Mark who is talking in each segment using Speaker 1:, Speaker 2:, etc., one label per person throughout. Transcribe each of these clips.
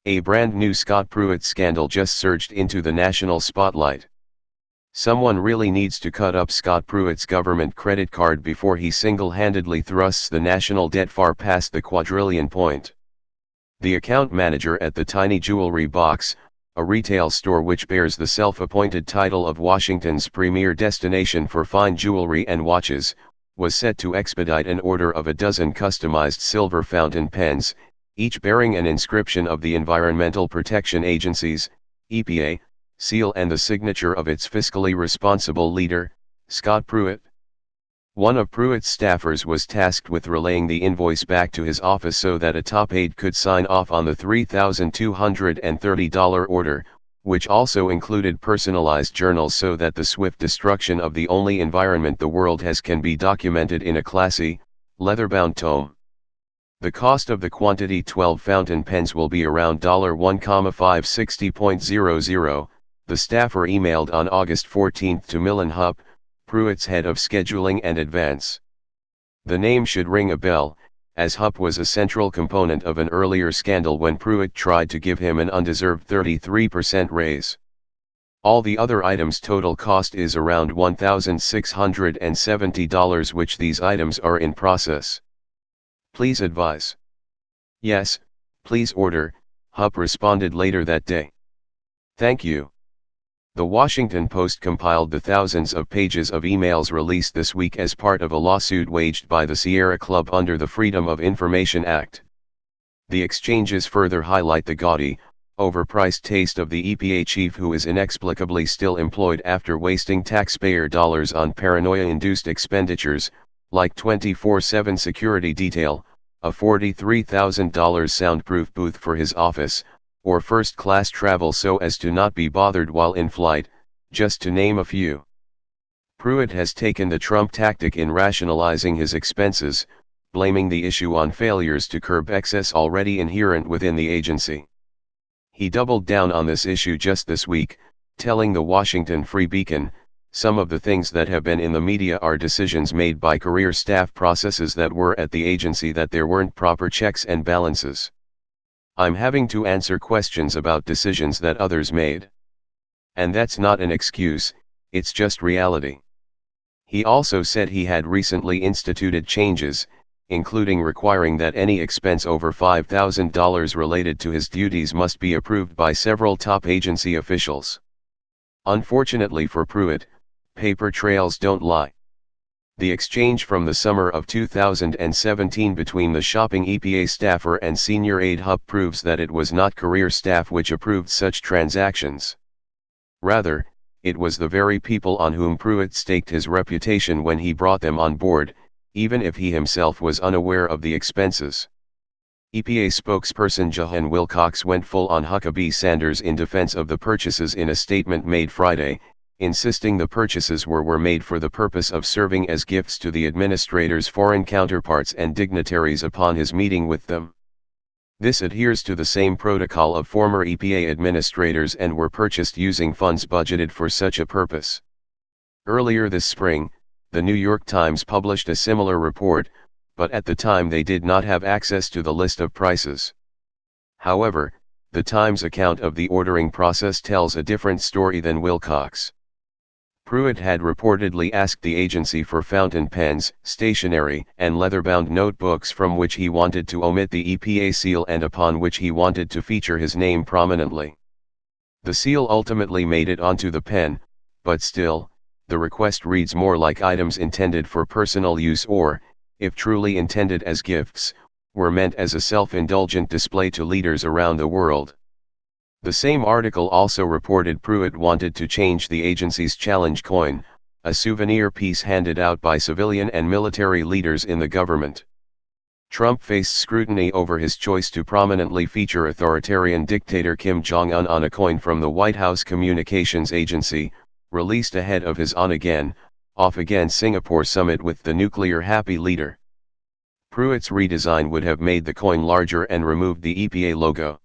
Speaker 1: A brand new Scott Pruitt scandal just surged into the national spotlight. Someone really needs to cut up Scott Pruitt's government credit card before he single-handedly thrusts the national debt far past the quadrillion point. The account manager at the Tiny Jewelry Box, a retail store which bears the self-appointed title of Washington's premier destination for fine jewelry and watches, was set to expedite an order of a dozen customized silver fountain pens, each bearing an inscription of the Environmental Protection Agency's, EPA, seal and the signature of its fiscally responsible leader, Scott Pruitt. One of Pruitt's staffers was tasked with relaying the invoice back to his office so that a top aide could sign off on the $3,230 order, which also included personalized journals so that the swift destruction of the only environment the world has can be documented in a classy, leather-bound tome. The cost of the quantity 12 fountain pens will be around $1,560.00, the staffer emailed on August 14 to Millen Hupp, Pruitt's head of scheduling and advance. The name should ring a bell, as Hupp was a central component of an earlier scandal when Pruitt tried to give him an undeserved 33% raise. All the other items' total cost is around $1,670, which these items are in process. Please advise. Yes, please order, Hupp responded later that day. Thank you. The Washington Post compiled the thousands of pages of emails released this week as part of a lawsuit waged by the Sierra Club under the Freedom of Information Act. The exchanges further highlight the gaudy, overpriced taste of the EPA chief, who is inexplicably still employed after wasting taxpayer dollars on paranoia-induced expenditures, like 24/7 security detail, a $43,000 soundproof booth for his office, or first-class travel so as to not be bothered while in flight, just to name a few. Pruitt has taken the Trump tactic in rationalizing his expenses, blaming the issue on failures to curb excess already inherent within the agency. He doubled down on this issue just this week, telling the Washington Free Beacon, "Some of the things that have been in the media are decisions made by career staff, processes that were at the agency that there weren't proper checks and balances. I'm having to answer questions about decisions that others made. And that's not an excuse, it's just reality." He also said he had recently instituted changes, including requiring that any expense over $5,000 related to his duties must be approved by several top agency officials. Unfortunately for Pruitt, paper trails don't lie. The exchange from the summer of 2017 between the shopping EPA staffer and senior aide Hupp proves that it was not career staff which approved such transactions. Rather, it was the very people on whom Pruitt staked his reputation when he brought them on board, even if he himself was unaware of the expenses. EPA spokesperson Johan Wilcox went full on Huckabee Sanders in defense of the purchases in a statement made Friday, insisting the purchases were made for the purpose of serving as gifts to the administrator's foreign counterparts and dignitaries upon his meeting with them. This adheres to the same protocol of former EPA administrators and were purchased using funds budgeted for such a purpose. Earlier this spring, the New York Times published a similar report, but at the time they did not have access to the list of prices. However, the Times account of the ordering process tells a different story than Wilcox. Pruitt had reportedly asked the agency for fountain pens, stationery, and leather-bound notebooks from which he wanted to omit the EPA seal and upon which he wanted to feature his name prominently. The seal ultimately made it onto the pen, but still, the request reads more like items intended for personal use or, if truly intended as gifts, were meant as a self-indulgent display to leaders around the world. The same article also reported Pruitt wanted to change the agency's challenge coin, a souvenir piece handed out by civilian and military leaders in the government. Trump faced scrutiny over his choice to prominently feature authoritarian dictator Kim Jong-un on a coin from the White House Communications Agency, released ahead of his on-again, off-again Singapore summit with the nuclear-happy leader. Pruitt's redesign would have made the coin larger and removed the EPA logo.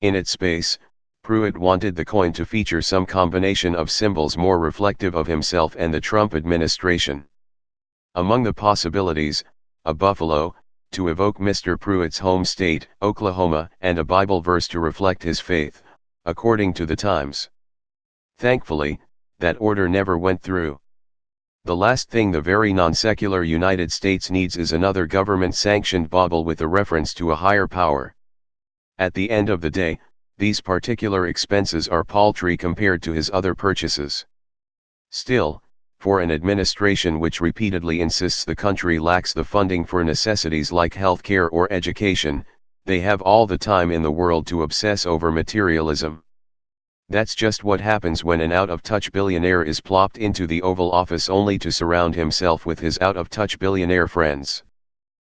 Speaker 1: In its space, Pruitt wanted the coin to feature some combination of symbols more reflective of himself and the Trump administration. Among the possibilities, a buffalo, to evoke Mr. Pruitt's home state, Oklahoma, and a Bible verse to reflect his faith, according to the Times. Thankfully, that order never went through. The last thing the very non-secular United States needs is another government-sanctioned bauble with a reference to a higher power. At the end of the day, these particular expenses are paltry compared to his other purchases. Still, for an administration which repeatedly insists the country lacks the funding for necessities like healthcare or education, they have all the time in the world to obsess over materialism. That's just what happens when an out-of-touch billionaire is plopped into the Oval Office only to surround himself with his out-of-touch billionaire friends.